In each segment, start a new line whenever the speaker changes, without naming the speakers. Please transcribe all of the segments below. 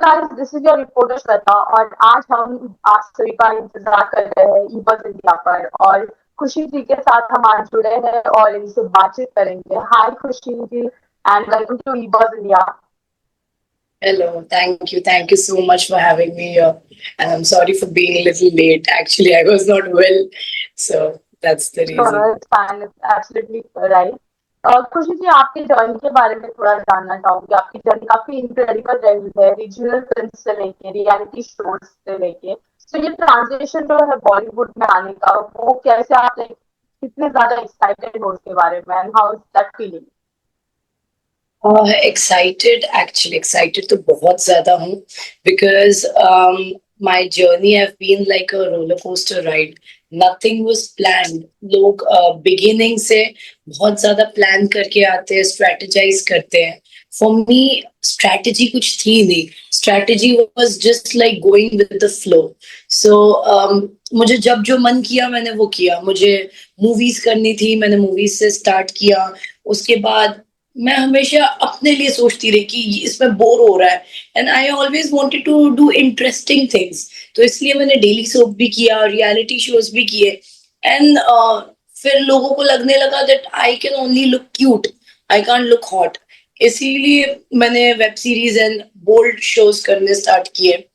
Guys, this is your reporter Shweta और आज हम आप सभी का इंतजार कर रहे हैं ईबस इंडिया पर। और खुशी जी के साथ हम आज जुड़े हैं और इनसे बातचीत करेंगे। Hi Khushi ji and welcome to Ebus India.
Hello, thank you so much for having me here. And I'm sorry for being a little late. Actually, I was not well, so that's the reason.
It's fine, it's absolutely right. खुशी जी, आपकी journey के बारे में थोड़ा जानना चाहूंगी। आपकी journey काफी इनक्रेडिबल रही है, रीजनल फिल्म से लेके रियलिटी शोज से लेके। तो ये ट्रांजिशन जो है बॉलीवुड में आने का, वो कैसे आप like, कितने ज्यादा एक्साइटेड हो उसके बारे में and how is that feeling?
Excited, actually excited तो बहुत ज्यादा हूँ because my journey have been like a roller coaster ride. Nothing was planned. लोग beginning से बहुत ज्यादा प्लान करके आते हैं, strategize करते हैं. For me, strategy कुछ थी नहीं. Strategy was just like going with the flow. So मुझे जब जो मन किया मैंने वो किया. मुझे मूवीज करनी थी, मैंने मूवीज से स्टार्ट किया. उसके बाद मैं हमेशा अपने लिए सोचती रही कि इसमें बोर हो रहा है and I always wanted to do interesting things. तो इसलिए मैंने डेली सोप भी किया, रियलिटी शोज भी किए एंड फिर लोगों को लगने लगा that I can only look cute, I can't look hot. इसीलिए मैंने web series and bold shows करने स्टार्ट किए.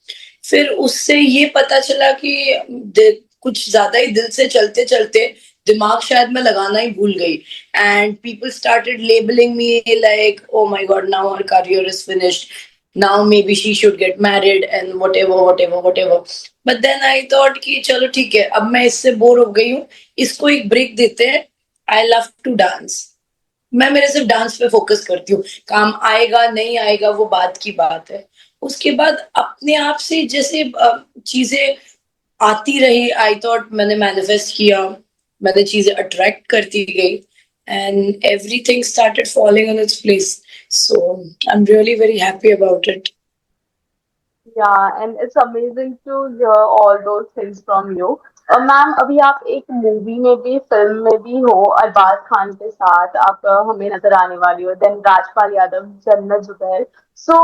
फिर उससे ये पता चला कि कुछ ज्यादा ही दिल से चलते चलते दिमाग शायद मैं लगाना ही भूल गई. And people started labeling me like, oh my god, now her career is finished, now maybe she should get married and whatever. But then I thought कि चलो ठीक है, अब मैं इससे बोर हो गई हूँ, इसको एक ब्रेक देते हैं. I love to dance. मैं मेरे सिर्फ डांस पे फोकस करती हूँ. काम आएगा नहीं आएगा वो बात की बात है. उसके बाद अपने आप से जैसे चीजें आती रही. आई थॉट मैंने मैनिफेस्ट किया, मैंने चीजें अट्रैक्ट करती गई and everything started falling on its place. So I'm really very happy about it.
Yeah, and it's amazing to hear all those things from you. Ma'am, अभी आप एक मूवी में भी, फिल्म में भी हो, अरबाज खान के साथ आप हमें नजर आने वाली हो। देन राजपाल यादव, जन्नत जुबैर। सो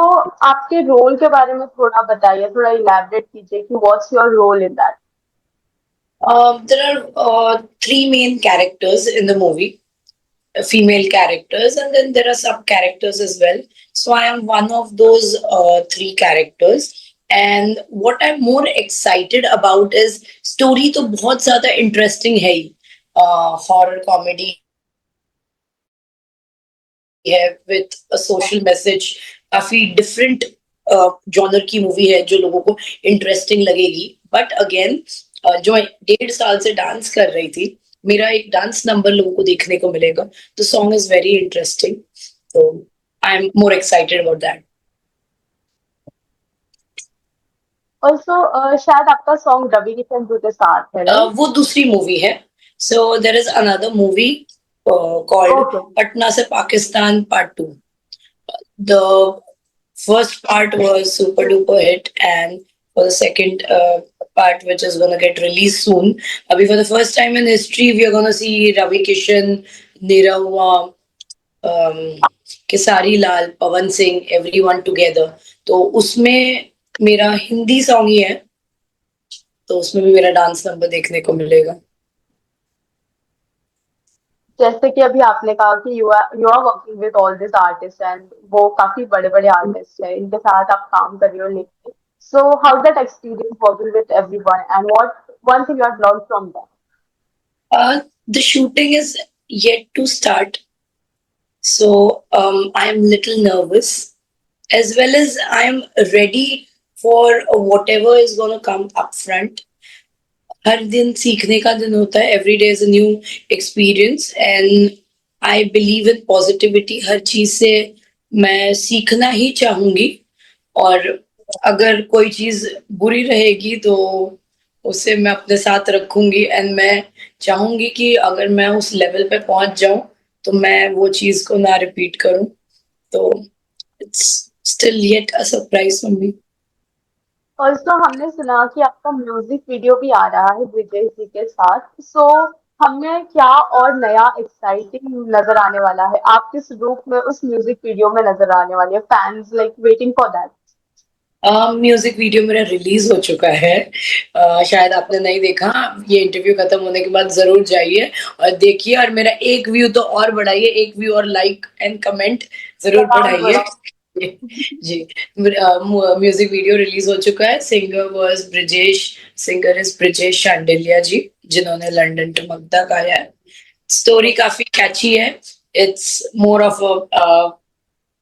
आपके रोल के बारे में थोड़ा बताइए, थोड़ा इलैबोरेट कीजिए कि what's your role in that?
There are three main characters in the movie, female characters, and then there are sub characters as well. So I am one of those three characters. And what I'm more excited about is story तो बहुत ज्यादा interesting है ही. Horror comedy है with a social message. काफी different genre की movie है जो लोगों को इंटरेस्टिंग लगेगी. बट अगेन जो 1.5 साल से डांस कर रही थी, मेरा एक डांस नंबर लोगों को देखने को मिलेगा. The song is very interesting. तो I am more excited about that.
Also शायद आपका सॉन्ग रवि किशन जी के साथ है, राइट?
वो दूसरी मूवी है. So there is another movie called
okay.
Patna से Pakistan part 2. The first part was super duper hit, and for the second part, which is gonna get released soon, for the first time in history, we are gonna see Ravi Kishan, Nirav, Kesari Lal, Pawan Singh, everyone together. तो उसमें मेरा Hindi song ही है, तो उसमें भी मेरा dance number देखने को मिलेगा.
जैसे कि अभी आपने कहा कि you are working with all this artist and वो काफी बड़े बड़े आर्टिस्ट हैं, इनके साथ आप काम कर रहे हो लेके। So how that experience working with everyone and what one thing you have learn from that?
The shooting is yet to start, so I am little nervous, as well as I am ready for whatever is going to come up front. हर दिन सीखने का दिन होता है. Every day is a new experience and I believe in positivity. हर चीज से मैं सीखना ही चाहूंगी. और अगर कोई चीज बुरी रहेगी तो उसे मैं अपने साथ रखूंगी. एंड मैं चाहूंगी कि अगर मैं उस लेवल पे पहुंच जाऊं तो मैं वो चीज को ना रिपीट करूं. तो it's still yet a surprise for me.
Also हमने सुना कि आपका म्यूजिक वीडियो भी आ रहा है विजय जी के साथ। सो हमें क्या और नया एक्साइटिंग नजर आने वाला है? आप किस रूप में उस म्यूजिक वीडियो में नजर आने वाली है? Fans like waiting for that.
Music video मेरा रिलीज हो चुका है। शायद आपने नहीं देखा। ये इंटरव्यू खत्म होने के बाद जरूर जाइए और देखिए, और मेरा एक व्यू तो और बढ़ाइए, एक व्यू और लाइक एंड कमेंट जरूर
बढ़ाओ
बढ़ाइए।
बढ़ाओ।
जी। म्यूजिक वीडियो रिलीज हो चुका है। Singer was Brijesh. Singer is Brijesh Shandilya ji, जिन्होंने लंदन टमकदा गाया है। स्टोरी काफी कैची है। It's more of a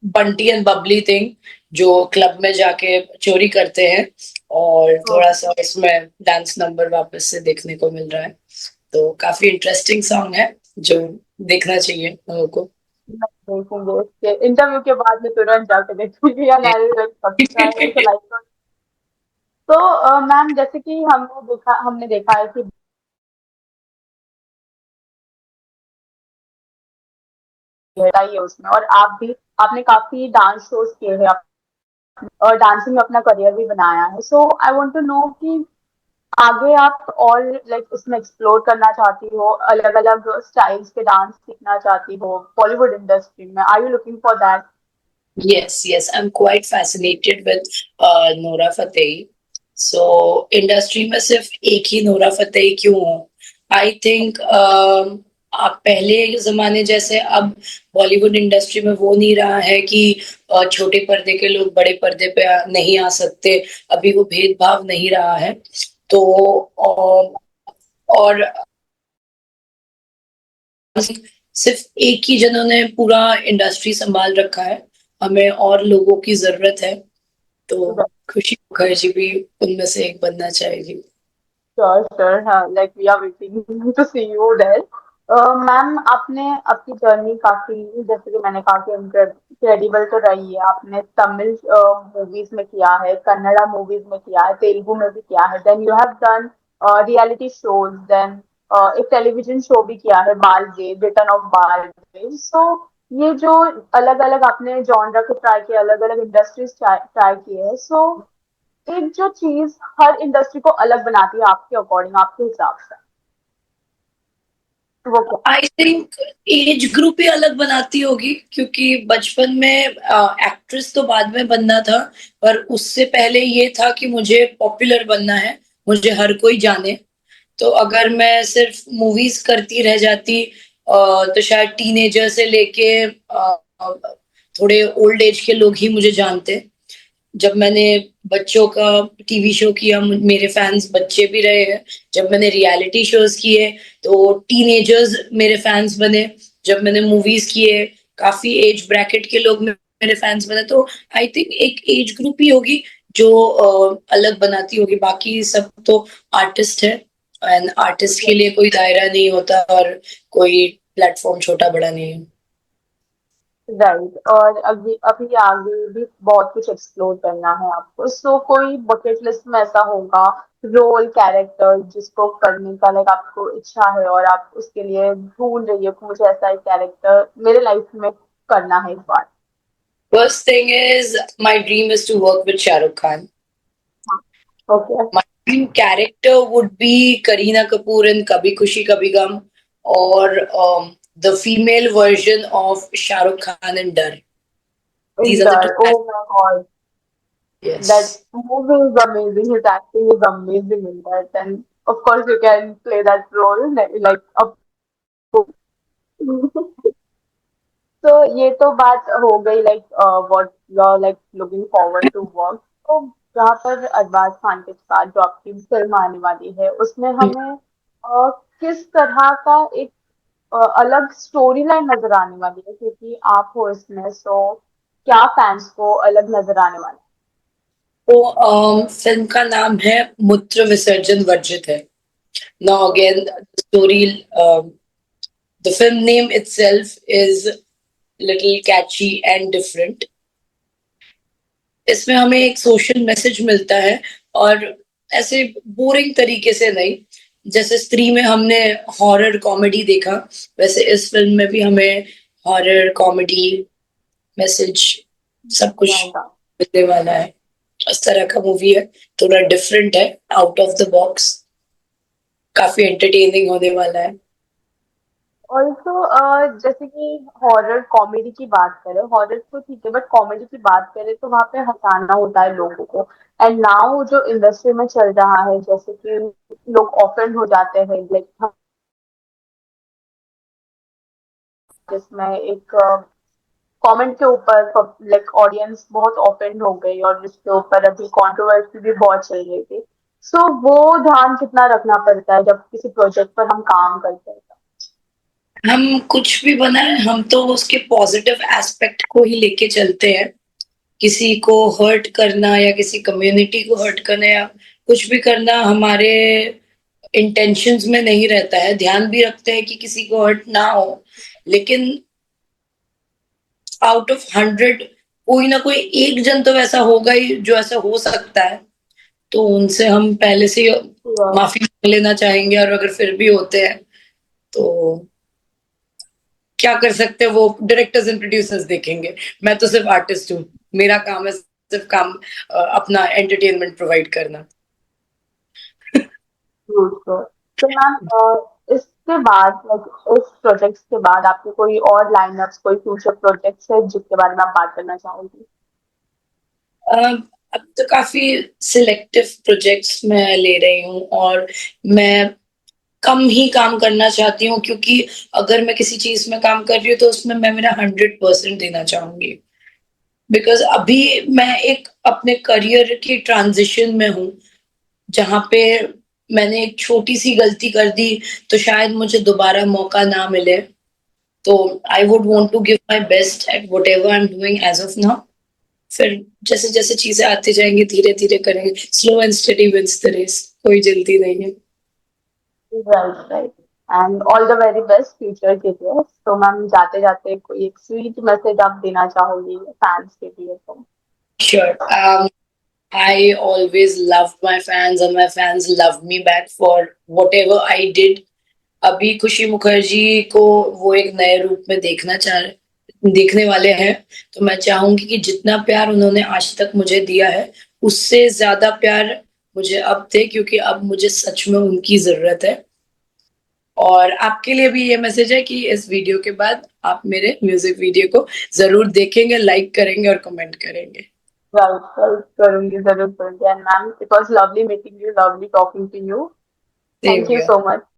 Bunty and Babli thing, जो क्लब में जाके चोरी करते हैं, और थोड़ा सा इसमें डांस नंबर वापस से देखने को मिल रहा है। तो काफी इंटरेस्टिंग सॉन्ग है, जो देखना चाहिए लोगों को।
देखेंगे इसके इंटरव्यू के बाद में तुरंत जाके देखेंगे या नारियल सब्सक्राइब तो लाइक। तो मैम जैसे कि हमने देखा है कि गहराई है उसमें, और आप भी आपने काफी डांस शोज किए हैं और डांसिंग में अपना करियर भी बनाया है। सो आई वांट टू नो कि आगे आप और लाइक उसमें एक्सप्लोर करना चाहती हो, अलग अलग स्टाइल्स के डांस सीखना चाहती हो बॉलीवुड इंडस्ट्री में, are you looking for that?
Yes, yes, I'm quite fascinated with Nora Fatehi. So industry में सिर्फ एक ही नोरा फतेही क्यों हो? आई थिंक आप पहले जमाने जैसे अब बॉलीवुड इंडस्ट्री में वो नहीं रहा है कि छोटे पर्दे के लोग बड़े पर्दे पे नहीं आ सकते। अभी वो भेदभाव नहीं रहा है। तो और सिर्फ एक ही जिन्होंने पूरा इंडस्ट्री संभाल रखा है। हमें और लोगों की जरूरत है। तो खुशी मुखर्जी भी उनमें से एक बनना चाहेगी।
श्योर श्योर, हाँ, like we are waiting to see you there. Ma'am आपने आपकी जर्नी काफी, जैसे कि मैंने कहा कि इनक्रेडिबल तो रही है। आपने तमिल मूवीज में किया है, कन्नड़ा मूवीज में किया है, तेलुगु में भी किया है, then you have done reality shows, then एक टेलीविजन शो भी किया है बालदेव, रिटर्न ऑफ बालदेव। सो ये जो अलग अलग आपने जॉनरा को ट्राई किया, अलग अलग इंडस्ट्रीज ट्राई किए हैं, सो एक जो चीज हर इंडस्ट्री को अलग बनाती है आपके अकॉर्डिंग, आपके हिसाब से, वो क्या?
आई थिंक एज ग्रुप ही अलग बनाती होगी, क्योंकि बचपन में एक्ट्रेस तो बाद में बनना था, पर उससे पहले ये था कि मुझे पॉपुलर बनना है, मुझे हर कोई जाने। तो अगर मैं सिर्फ मूवीज करती रह जाती तो शायद टीनेजर से लेके थोड़े ओल्ड एज के लोग ही मुझे जानते। जब मैंने बच्चों का टीवी शो किया, मेरे फैंस बच्चे भी रहे हैं। जब मैंने रियलिटी शोज किए, तो टीनेजर्स मेरे फैंस बने। जब मैंने मूवीज किए, काफी एज ब्रैकेट के लोग मेरे फैंस बने। तो आई थिंक एक एज ग्रुप ही होगी जो अलग बनाती होगी। बाकी सब तो आर्टिस्ट है, एंड आर्टिस्ट के लिए कोई दायरा नहीं होता, और कोई प्लेटफॉर्म छोटा बड़ा नहीं है।
राइट, और अभी अभी आगे भी बहुत कुछ एक्सप्लोर करना है आपको। सो कोई बकेट लिस्ट में ऐसा होगा रोल कैरेक्टर जिसको करने का लाइक आपको इच्छा है और आप उसके लिए ढूंढ रही हो कि मुझे ऐसा एक कैरेक्टर मेरे लाइफ में करना है इस बार?
First thing is, my dream is to work with Shah Rukh Khan.
Okay.
My dream character would be Kareena Kapoor in Kabhi Khushi Kabhi Gum, or the female version of Shah Rukh Khan in Dar. These are the two.
Inter, oh my God, that
Yes.
movie is amazing, his acting is amazing in that, and of course you can play that role like a तो ये तो बात हो गई like what you are like looking forward to work. तो जहाँ पर अरबाज खान के साथ जो आपकी फिल्म आने वाली है उसमें हमें किस तरह का एक अलग स्टोरी लाइन नजर आने वाली है, क्योंकि आप हो इसमें, सो क्या फैंस को अलग नजर आने वाला
तो फिल्म का नाम है मूत्र विसर्जन वर्जित है। Now again, the story, the film name itself is little catchy and different. इसमें हमें एक सोशल मैसेज मिलता है, और ऐसे बोरिंग तरीके से नहीं। जैसे स्त्री में हमने हॉरर कॉमेडी देखा, वैसे इस फिल्म में भी हमें हॉरर कॉमेडी मैसेज सब
है
कुछ
जाएगा?
मिलने वाला है। इस तरह का मूवी है, थोड़ा डिफरेंट है, आउट ऑफ द बॉक्स, काफी एंटरटेनिंग होने वाला है।
ऑल्सो जैसे कि हॉरर कॉमेडी की बात करें, हॉरर तो ठीक है बट कॉमेडी की बात करें तो वहाँ पे हंसाना होता है लोगों को। एंड नाउ जो इंडस्ट्री में चल रहा है, जैसे कि लोग ऑफेंड हो जाते हैं, लाइक जिसमें एक कमेंट के ऊपर लाइक ऑडियंस बहुत ऑफेंड हो गई और जिसके ऊपर अभी कंट्रोवर्सी भी बहुत चल रही थी। सो वो ध्यान कितना रखना पड़ता है जब किसी प्रोजेक्ट पर हम काम करते हैं।
हम कुछ भी बनाए, हम तो उसके पॉजिटिव एस्पेक्ट को ही लेके चलते हैं। किसी को हर्ट करना या किसी कम्युनिटी को हर्ट करना या कुछ भी करना हमारे इंटेंशंस में नहीं रहता है। ध्यान भी रखते हैं कि किसी को हर्ट ना हो, लेकिन आउट ऑफ 100 कोई ना कोई एक जन तो ऐसा होगा ही जो ऐसा हो सकता है। तो उनसे हम पहले से ही
तो,
माफी मांग लेना चाहेंगे, और अगर फिर भी होते हैं तो क्या कर सकते हैं, वो डायरेक्टर्स एंड प्रोड्यूसर्स देखेंगे। मैं तो सिर्फ आर्टिस्ट हूँ, मेरा काम है सिर्फ काम अपना एंटरटेनमेंट प्रोवाइड करना।
तो मैम इसके बाद लाइक इस प्रोजेक्ट्स के बाद आपके कोई और लाइनअप्स, कोई फ्यूचर प्रोजेक्ट्स है जिसके बारे में आप बात करना चाहोगी?
अब तो काफी सिलेक्टिव प्रोजेक्ट्स मैं ले रही हूँ, और मैं कम ही काम करना चाहती हूँ, क्योंकि अगर मैं किसी चीज में काम कर रही हूँ तो उसमें मैं मेरा 100% देना चाहूंगी। बिकॉज अभी मैं एक अपने करियर की ट्रांजिशन में हूँ, जहाँ पे मैंने एक छोटी सी गलती कर दी तो शायद मुझे दोबारा मौका ना मिले। तो I would want to give my best at whatever I am doing as of now. फिर जैसे जैसे चीजें आती जाएंगी धीरे धीरे करेंगे। Slow and steady wins the race, कोई जल्दी नहीं है।
Right, right. And all the very best future के लिए। तो मैम जाते जाते कोई एक स्वीट मैसेज आप देना चाहोगी फैंस के लिए तो?
Sure. I always loved my fans and my fans loved me back for whatever I did. अभी खुशी मुखर्जी को वो एक नए रूप में देखने वाले हैं। तो मैं चाहूंगी कि जितना प्यार उन्होंने आज तक मुझे दिया है, उससे ज्यादा प्यार मुझे अब दे, क्योंकि अब मुझे सच में उनकी जरूरत है। और आपके लिए भी ये मैसेज है कि इस वीडियो के बाद आप मेरे म्यूजिक वीडियो को जरूर देखेंगे, लाइक करेंगे और कमेंट करेंगे।
राइट, राइट, करूंगी, जरूर करूंगी। And ma'am, it was lovely meeting you, lovely talking to you.
Same
thank you
here.
So much.